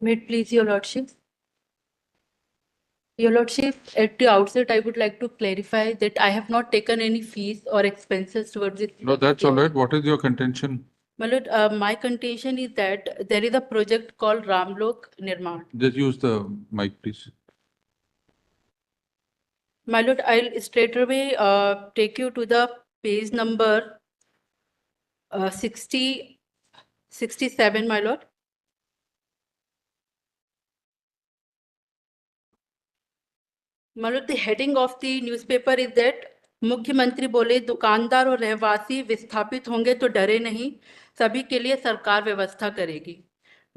May it please your lordship. Your lordship, at the outset, I would like to clarify that I have not taken any fees or expenses towards it. No, that's all right. What is your contention? My lord, my contention is that there is a project called Ramlok Nirman. Just use the mic, please. My lord, I'll straight away take you to the page number 67, my lord. My lord, the heading of the newspaper is that मुख्यमंत्री बोले दुकानदार और रहवासी विस्थापित होंगे तो डरे नहीं, सभी के लिए सरकार व्यवस्था करेगी.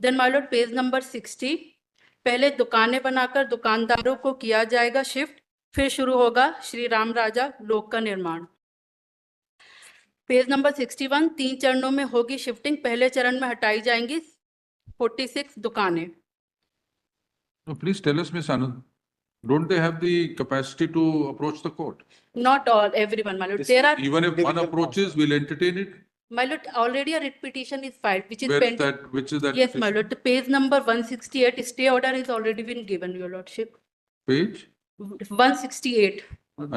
Then my lord page number 60, पहले दुकानें बनाकर दुकानदारों को किया जाएगा शिफ्ट, फिर शुरू होगा श्री राम राजा लोक का निर्माण. पेज नंबर 61, 3 चरणों में होगी शिफ्टिंग, पहले चरण में हटाई जाएंगी 46 दुकानें. No, please tell us, Miss Anand. Don't they have the capacity to approach the court? Not all, everyone, my lord. There are, Even if one approaches, we'll entertain it. my lord, already a writ petition is filed, which is Where is pending. that? Which is that? Yes, my lord. The page number 168, stay order has already been given, your lordship. Page? 168.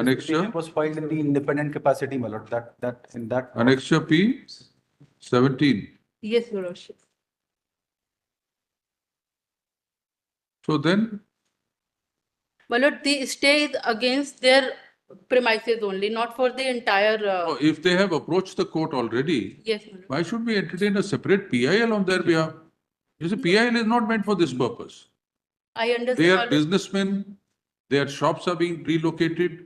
Annexure? Was filed in the independent capacity, my lord. In that. Annexure P 17. Yes, your lordship. So then, My lord, the stay is against their premises only, not for the entire. if they have approached the court already, Yes, my lord. why should we entertain a separate PIL on their behalf? You see, PIL is not meant for this purpose. I understand. They my are lord. businessmen, their shops are being relocated,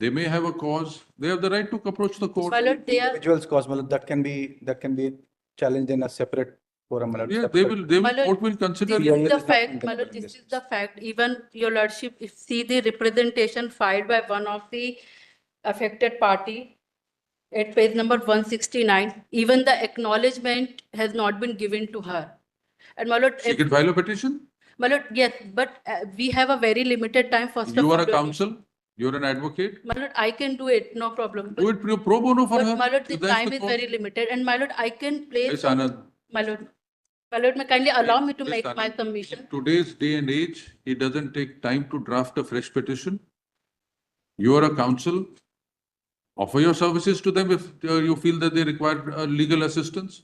they may have a cause, they have the right to approach the court. My lord, they are. Individual's cause, my lord, that can be challenged in a separate forum, my lord. Yeah, Separate- they My will, lord, court will consider. This Yeah, is yeah, the it's not fact, my lord, independent this is basis. the fact. Even your lordship, if see the representation filed by one of the affected party at page number 169, even the acknowledgement has not been given to her. And my lord, She can file a petition. my lord, yes, but we have a very limited time first of You all. are a counsel, you are an advocate. My lord, I can do it, no problem. Do it pro bono for But her. my lord, the if that's time is cause. very limited, and my lord, I can place. Miss Anand, My lord, may kindly allow me to Miss make my Anand, submission. in today's day and age, it doesn't take time to draft a fresh petition. You are a counsel. Offer your services to them if you feel that they require legal assistance.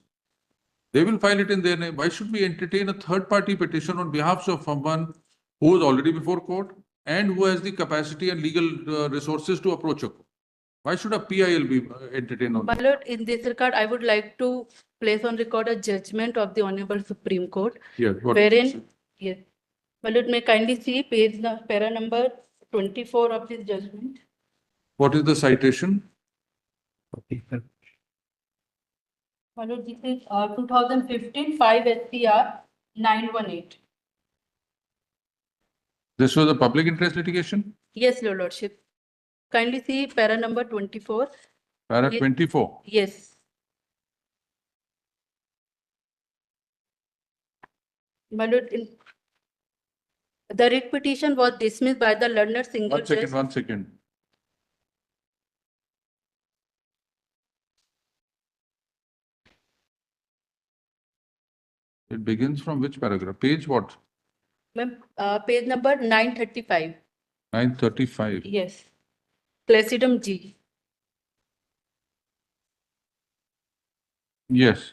They will file it in their name. Why should we entertain a third-party petition on behalf of someone who is already before court and who has the capacity and legal resources to approach a court? Why should a PIL be entertained on My that? lord, in this regard, I would like to place on record a judgment of the Honorable Supreme Court, Yes, what- wherein, yes, my lord, may kindly see page, para number 24 of this judgment. What is the citation? My lord, this is 2015 5 SCR 918. This was a public interest litigation? Yes, your lordship. Kindly see para number 24. Para Yes. 24. Yes. My lord, the writ petition was dismissed by the learned single One second, judge. 1 second. It begins from which paragraph? Page what? Ma'am, page number 935. 935. Yes. Placidum G. Yes.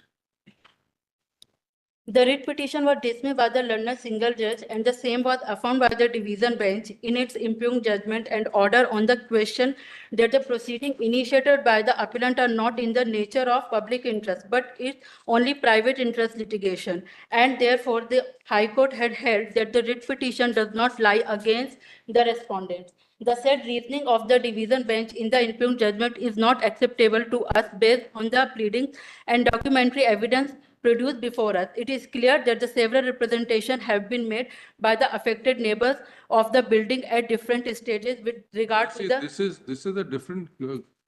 The writ petition was dismissed by the learned single judge, and the same was affirmed by the division bench in its impugned judgment and order on the question that the proceeding initiated by the appellant are not in the nature of public interest, but is only private interest litigation. And therefore, the High Court had held that the writ petition does not lie against the respondents. The said reasoning of the division bench in the impugned judgment is not acceptable to us based on the pleadings and documentary evidence produced before us. It is clear that the several representations have been made by the affected neighbors of the building at different stages with regard to See, the. this is a different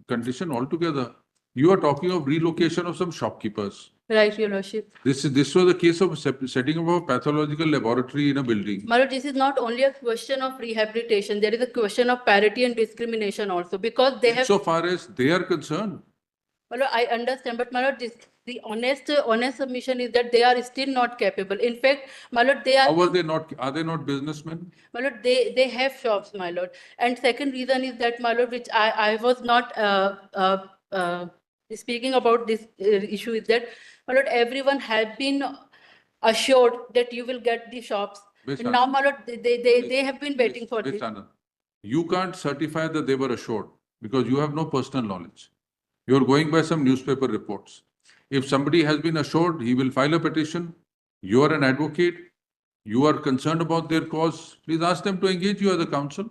condition altogether. You are talking of relocation of some shopkeepers. Right, your lordship. This was a case of setting up a pathological laboratory in a building. My lord, this is not only a question of rehabilitation. There is a question of parity and discrimination also, because they have. So far as they are concerned, My lord, I understand, but my lord, The honest submission is that they are still not capable. In fact, my lord, How are they not businessmen? my lord, they have shops, my lord. And second reason is that, my lord, which I was not speaking about this issue is that, my lord, everyone has been assured that you will get the shops. Miss And now, my lord, they have been waiting for Miss this. Anand, you can't certify that they were assured because you have no personal knowledge. You're going by some newspaper reports. If somebody has been assured, he will file a petition. You are an advocate. You are concerned about their cause. Please ask them to engage you as a counsel.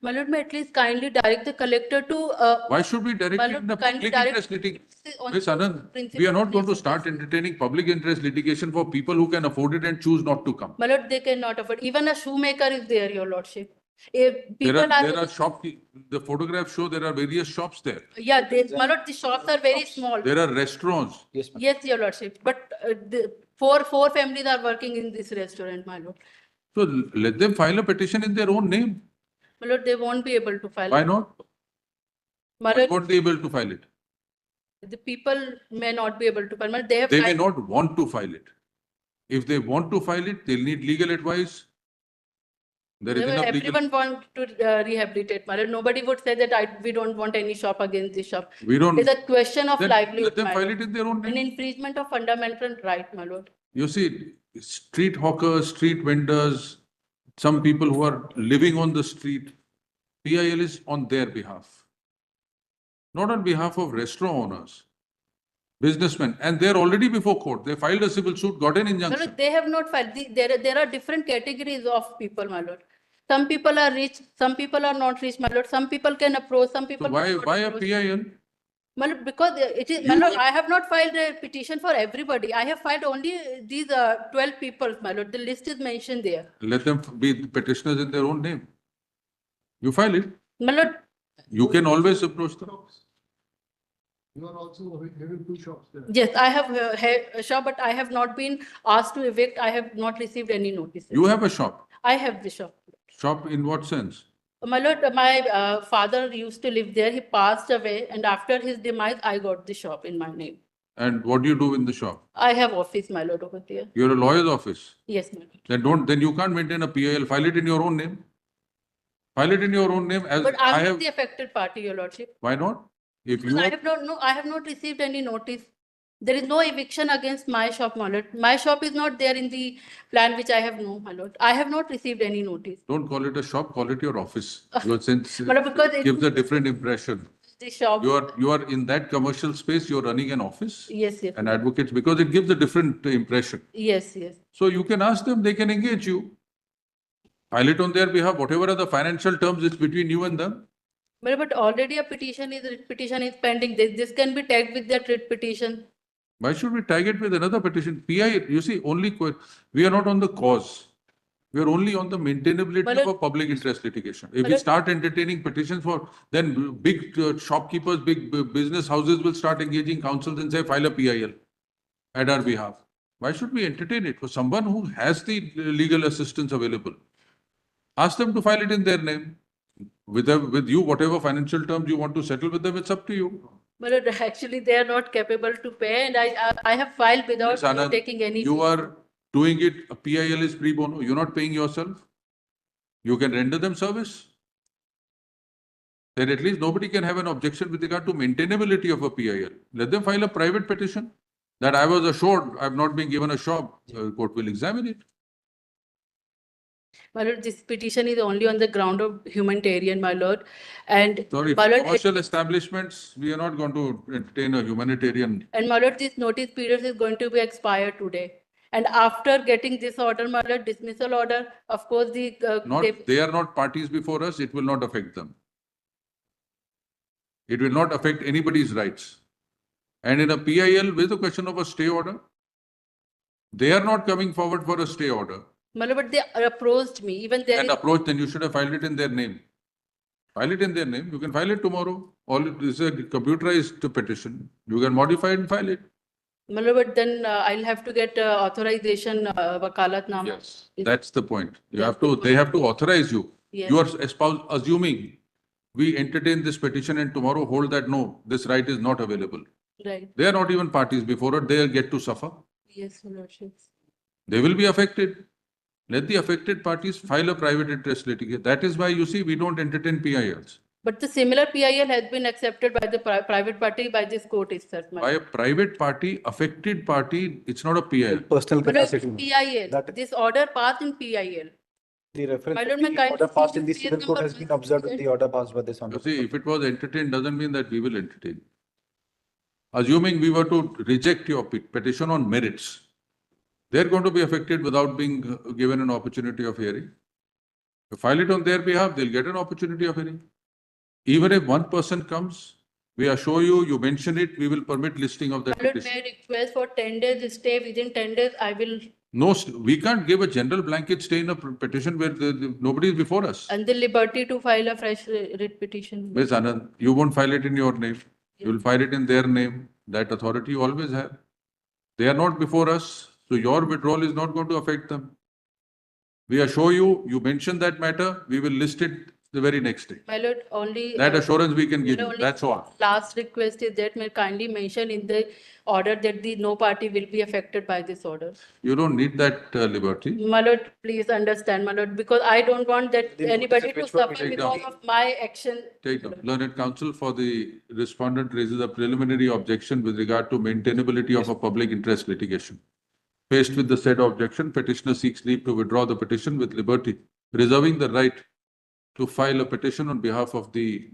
My lord, may at least kindly direct the collector to. Why should we direct My it lord, in a kindly public direct- interest litigation? on Miss the Anand, principle we are of not going to least start entertaining public interest litigation for people who can afford it and choose not to come. My lord, they cannot afford. Even a shoemaker is there, your lordship. If people There are the photographs show there are various shops there. Yeah, my lord, the shops are very small. There are restaurants. Yes, ma'am. Yes, your lordship. But the four families are working in this restaurant, my lord. So let them file a petition in their own name. My lord, they won't be able to file. Why not? My Why lord, won't they able to file it? the people may not be able to file. My lord, they have They may filed- not want to file it. If they want to file it, they'll need legal advice. There is enough legal. Everyone want to rehabilitate, my lord. Nobody would say that we don't want any shop against this shop. We don't. It's a question of Then livelihood, let them my file lord. it in their own An name. infringement of fundamental right, my lord. You see, street hawkers, street vendors, some people who are living on the street, PIL is on their behalf. Not on behalf of restaurant owners, businessmen, and they're already before court. They filed a civil suit, got an My injunction. lord, they have not filed. There are different categories of people, my lord. Some people are rich, some people are not rich, my lord. Some people can approach, some people. So cannot why a approach. PIL? My lord, because it is, my lord, I have not filed a petition for everybody. I have filed only these 12 people, my lord. The list is mentioned there. Let them be petitioners in their own name. You file it. My lord, You can always approach them. You are also having two shops there. yes, I have had a shop, but I have not been asked to evict. I have not received any notices. You have a shop. I have the shop. Shop in what sense? My lord, my father used to live there. He passed away, and after his demise, I got the shop in my name. And what do you do in the shop? I have office, my lord, over there. You're a lawyer's office. Yes, my lord. Then you can't maintain a PIL. File it in your own name. File it in your own name as But I I'm have. not the affected party, your lordship. Why not? If Because you I are, have not, no, I have not received any notice. There is no eviction against my shop, my lord. My shop is not there in the plan which I have no, my lord. I have not received any notice. don't call it a shop, call it your office. Your sense My lord, because it gives a different impression. the shop. You are in that commercial space, you're running an office, Yes, yes. an advocate, because it gives a different impression. Yes, yes. So you can ask them, they can engage you. File it on their behalf, whatever are the financial terms, it's between you and them. But already a petition is pending. This can be tagged with that writ petition. Why should we tag it with another petition? PI, you see, we are not on the cause. We are only on the maintainability Well, of a public interest litigation. If we well, start entertaining petitions for, then big shopkeepers, big business houses will start engaging counsels and say, file a PIL at our behalf. Why should we entertain it? For someone who has the legal assistance available, ask them to file it in their name. With you, whatever financial terms you want to settle with them, it's up to you. But actually, they are not capable to pay, and I have filed without Yes, Anand, taking any. You are doing it, a PIL is pre bono, you're not paying yourself. You can render them service. Then at least nobody can have an objection with regard to maintainability of a PIL. Let them file a private petition that I was assured I've not been given a shop. Court will examine it. My lord, this petition is only on the ground of humanitarian, my lord. And Sorry, my for lord, commercial establishments, we are not going to entertain a humanitarian. and my lord, this notice period is going to be expired today. And after getting this order, my lord, dismissal order, of course, They are not parties before us, it will not affect them. It will not affect anybody's rights. And in a PIL, with the question of a stay order, they are not coming forward for a stay order. my lord, but they approached me. Even there And is, approach, then you should have filed it in their name. File it in their name. You can file it tomorrow. All it is a computerized petition. You can modify it and file it. my lord, but then I'll have to get authorization, wakalat nama. Yes, that's the point. They have to authorize you. Yes. You are assuming we entertain this petition and tomorrow hold that no, this right is not available. Right. They are not even parties before it, they get to suffer. Yes, your lordships. They will be affected. Let the affected parties file a private interest litigation. That is why you see we don't entertain PILs. But the similar PIL has been accepted by the private party by this court itself. my By a lord. private party, affected party, it's not a PIL. Personal But it's capacity. PIL. That- This order passed in PIL. The reference, My of lord, may the kindly order see passed the in the page civil court number has been observed with the order passed by this You honorable. see, if it was entertained, doesn't mean that we will entertain. Assuming we were to reject your petition on merits, they're going to be affected without being given an opportunity of hearing. You file it on their behalf, they'll get an opportunity of hearing. Even if one person comes, we assure you, you mention it, we will permit listing of that My lord, petition. may I request for 10 days stay, within 10 days, I will, No, we can't give a general blanket stay in a petition where nobody is before us. and the liberty to file a fresh writ petition. Ms. Anand, you won't file it in your name. You will file it in their name. That authority you always have. They are not before us, so your withdrawal is not going to affect them. We assure you, you mention that matter, we will list it the very next day. My lord, only. That assurance we can give my you, lord, that's all. Last request is that may kindly mention in the order that the no party will be affected by this order. You don't need that liberty. My lord, please understand, my lord, because I don't want that The anybody notices to which were suffer taken because down. of my action. Take note. Learned counsel for the respondent raises a preliminary objection with regard to maintainability of a public interest litigation. Faced with the said objection, petitioner seeks leave to withdraw the petition with liberty, reserving the right to file a petition on behalf of the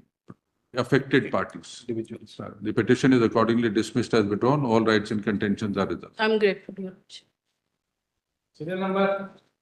affected parties. Individuals. The petition is accordingly dismissed as withdrawn. All rights and contentions are reserved. I'm grateful, your lordship. Serial number